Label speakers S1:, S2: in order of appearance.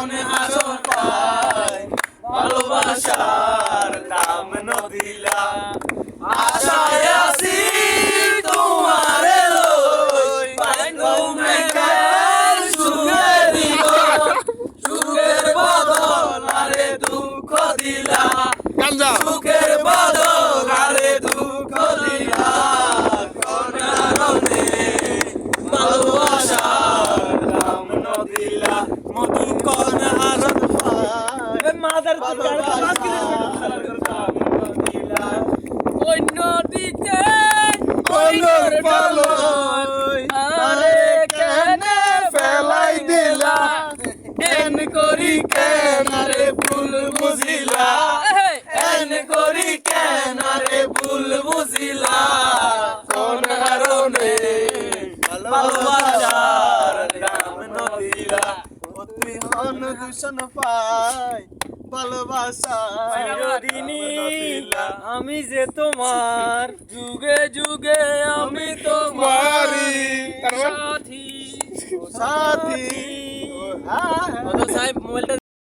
S1: কনে হাসন পায় ভালোবাসার দাম নদিলা আশায় আছি তোমারে লই পাইনৌমে কেন সুখে দিব সুখের বদল আরে দুঃখ দিলা সুখের বদল আরে দুঃখ দিলা কনারনে ভালোবাসার দাম নদিলা মধু কোন হাসন পায় মাদার
S2: ওই নদীতে
S1: কইলোর পালই আরে কেন ফেলাই দিলা কেন করি কেন রে ভুল বুঝিলা কেন করি কেন রে ভুল বুঝিলা কোন কারণে ভালোবাসার দাম নদিলা তুমি হন দূষণ পাই ভালোবাসা
S2: চিরদিনই আমি যে তোমার যুগে যুগে আমি তোমার সাথী
S1: সাথী
S2: সাহেব মোবাইলটা